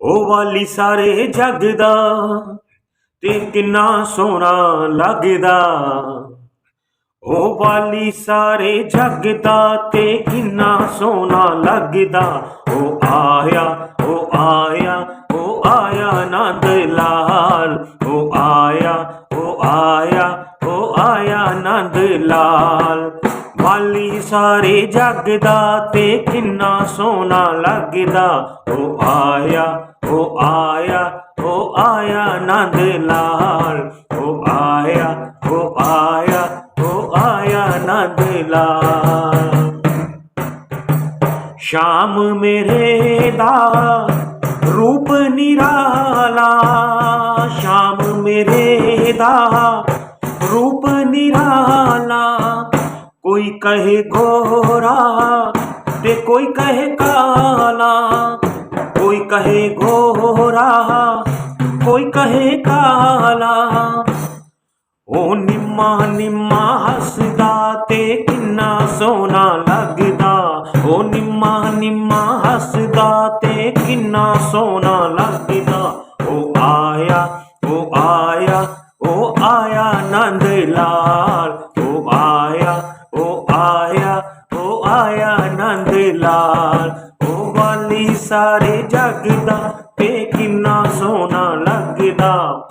ਉਹ ਵਾਲੀ ਸਾਰੇ ਜੱਗ ਦਾ ਤੇ ਕਿੰਨਾ ਸੋਹਣਾ ਲੱਗਦਾ। ਉਹ ਵਾਲੀ ਸਾਰੇ ਜੱਗ ਦਾ ਤੇ ਕਿੰਨਾ ਸੋਹਣਾ ਲੱਗਦਾ। ਉਹ ਆਇਆ, ਉਹ ਆਇਆ, ਉਹ ਆਇਆ ਨੰਦ ਲਾਲ। ਉਹ ਆਇਆ, ਉਹ ਆਇਆ, ਉਹ ਆਇਆ ਨੰਦ ਲਾਲ। ਵਾਲੀ ਸਾਰੇ ਜੱਗ ਦਾ ਤੇ ਕਿੰਨਾ ਸੋਹਣਾ ਲੱਗਦਾ। ਉਹ ਆਇਆ, ਉਹ ਆਇਆ, ਉਹ ਆਇਆ ਨੰਦ ਲਾਲ। ਉਹ ਆਇਆ, ਉਹ ਆਇਆ, ਉਹ ਆਇਆ ਨੰਦ ਲਾਲ। ਸ਼ਾਮ ਮੇਰੇ ਦਾ ਰੂਪ ਨਿਰਾਲਾ, ਸ਼ਾਮ ਮੇਰੇ ਦਾ ਰੂਪ ਨਿਰਾਲਾ। ਕੋਈ ਕਹੇ ਗੋਰਾ ਤੇ ਕੋਈ ਕਹੇ ਕਾਲਾ। ਕੋਈ ਕਹੇ ਗੋਰਾ ਕੋਈ ਕਹੇ ਕਾਲਾ। ਉਹ ਨਿੰਮਾ ਨਿੰਮਾ ਹੱਸਦਾ ਤੇ ਕਿੰਨਾ ਸੋਹਣਾ ਲੱਗਦਾ। ਉਹ ਨਿੰਮਾ ਨਿੰਮਾ ਹੱਸਦਾ ਤੇ ਕਿੰਨਾ ਸੋਹਣਾ ਲੱਗਦਾ। ਉਹ ਆਇਆ, ਉਹ ਆਇਆ, ਉਹ ਆਇਆ ਨੰਦ ਲਾਲ। ਉਹ ਆਇਆ, ਉਹ ਆਇਆ, ਉਹ ਆਇਆ ਨੰਦ ਲਾਲ। ਉਹ ਵਾਲੀ ਸਾਰੇ ਜੱਗ ਦਾ ਤੇ ਕਿੰਨਾ ਸੋਹਣਾ ਲੱਗਦਾ।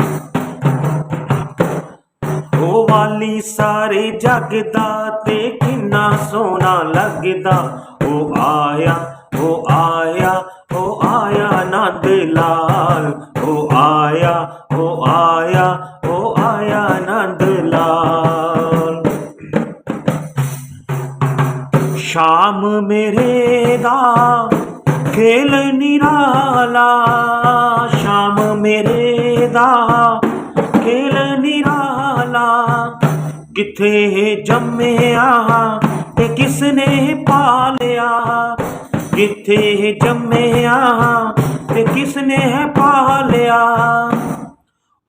ਉਹ ਵਾਲੀ ਸਾਰੇ ਜੱਗ ਦਾ ਤੇ ਕਿੰਨਾ ਸੋਹਣਾ ਲੱਗਦਾ। ਉਹ ਆਇਆ, ਉਹ ਆਇਆ, ਉਹ ਆਇਆ ਨੰਦ ਲਾਲ। ਉਹ ਆਇਆ, ਉਹ ਆਇਆ, ਉਹ ਆਇਆ ਨੰਦ ਲਾਲ। ਸ਼ਾਮ ਮੇਰੇ ਦਾ ਖੇਲ ਨਿਰਾਲਾ, ਸ਼ਾਮ ਮੇਰੇ ਦਾ ਖੇਲ ਨਿਰਾਲਾ। ਕਿੱਥੇ ਜੰਮਿਆ ਤੇ ਕਿਸ ਨੇ ਪਾਲਿਆ। ਕਿੱਥੇ ਜੰਮਿਆ ਤੇ ਕਿਸ ਨੇ ਪਾਲਿਆ।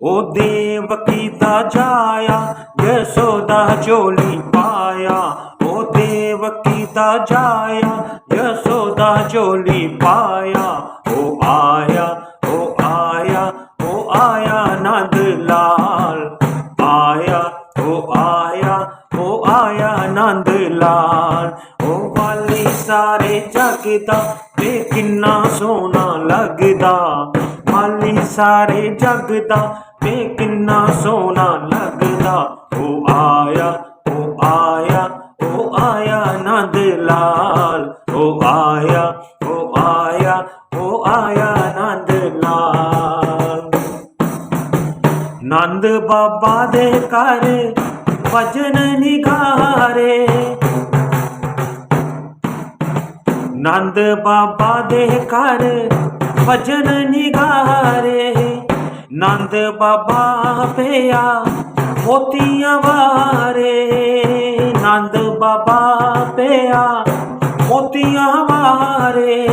ਉਹ ਦੇਵਕੀ ਦਾ ਜਾਇਆ ਯਸ਼ੋਦਾ ਝੋਲੀ ਪਾਇਆ। ਉਹ ਦੇਵਕੀ ਦਾ ਜਾਇਆ ਯਸ਼ੋਦਾ ਝੋਲੀ ਪਾਇਆ। ਉਹ ਆਇਆ, ਉਹ ਆਇਆ, ਉਹ ਆਇਆ ਨੰਦ ਲਾਲ। ਆਇਆ, ਉਹ ਆਇਆ, ਉਹ ਆਇਆ ਨੰਦ ਲਾਲ। ਉਹ ਵਾਲੀ ਸਾਰੇ ਜੱਗ ਦਾ ਤੇ ਕਿੰਨਾ ਸੋਹਣਾ ਲੱਗਦਾ। ਵਾਲੀ ਸਾਰੇ ਜੱਗ ਦਾ ਤੇ ਕਿੰਨਾ ਸੋਹਣਾ ਲੱਗਦਾ। ਉਹ ਆਇਆ, ਉਹ ਆਇਆ, ਉਹ ਆਇਆ ਨੰਦ ਲਾਲ। ਉਹ ਆਇਆ, ਉਹ ਆਇਆ, ਉਹ ਆਇਆ ਨੰਦ ਲਾਲ। ਨੰਦ ਬਾਬਾ ਦੇ ਘਰ ਭਜਨ ਨਿਗਾਰੇ। ਨੰਦ ਬਾਬਾ ਦੇ ਘਰ ਭਜਨ ਨਿਗਾਰੇ। ਨੰਦ ਬਾਬਾ ਪਿਆ ਮੋਤੀਆਂ ਵਾਰੇ। ਨੰਦ ਬਾਬਾ ਪਿਆ ਮੋਤੀਆਂ ਵਾਰੇ।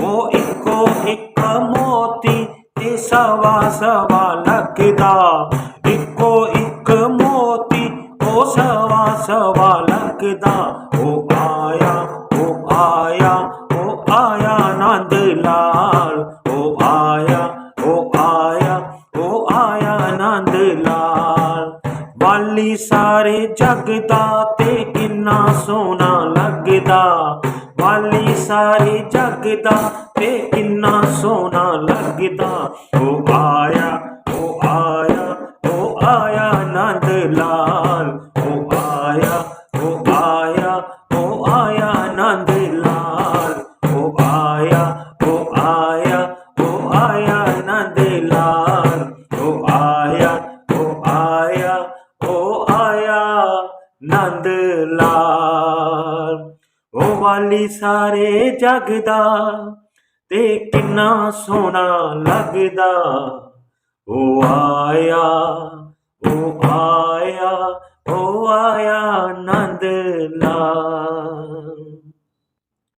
ਉਹ ਇੱਕੋ ਇੱਕ ਮੋਤੀ ਤੇ ਸਵਾ ਸਵਾ ਲੱਗਦਾ। ਇੱਕੋ ਇੱਕ ਮੋਤੀ ਉਹ ਸਵਾ ਸਵਾ ਲੱਗਦਾ। ਉਹ ਆਇਆ, ਉਹ ਆਇਆ, ਉਹ ਆਇਆ ਨੰਦ ਲਾਲ। ਉਹ ਆਇਆ, ਉਹ ਆਇਆ, ਉਹ ਆਇਆ ਨੰਦ ਲਾਲ। ਵਾਲੀ ਸਾਰੇ ਜੱਗ ਦਾ ਤੇ ਕਿੰਨਾ ਸੋਹਣਾ ਲੱਗਦਾ। ਵਾਲੀ ਸਾਰੇ ਜੱਗ ਦਾ ਤੇ ਕਿੰਨਾ ਸੋਹਣਾ ਲੱਗਦਾ। ਉਹ ਆਇਆ, ਉਹ ਆਇਆ, ਉਹ ਆਇਆ ਨੰਦ ਲਾਲ। ਉਹ ਆਇਆ, ਉਹ ਆਇਆ, ਉਹ ਆਇਆ ਨੰਦ ਲਾਲ। ਉਹ ਆਇਆ, ਉਹ ਆਇਆ, ਉਹ ਆਇਆ ਨੰਦ ਲਾਲ। ਉਹ ਆਇਆ, ਉਹ ਆਇਆ, ਉਹ ਆਇਆ ਨੰਦ ਲਾਲ। ਉਹ ਵਾਲੀ ਸਾਰੇ ਜੱਗ ਦਾ ਤੇ ਕਿੰਨਾ ਸੋਹਣਾ ਲੱਗਦਾ। ਉਹ ਆਇਆ, ਉਹ ਆਇਆ, ਉਹ ਆਇਆ ਨੰਦ ਲਾਲ।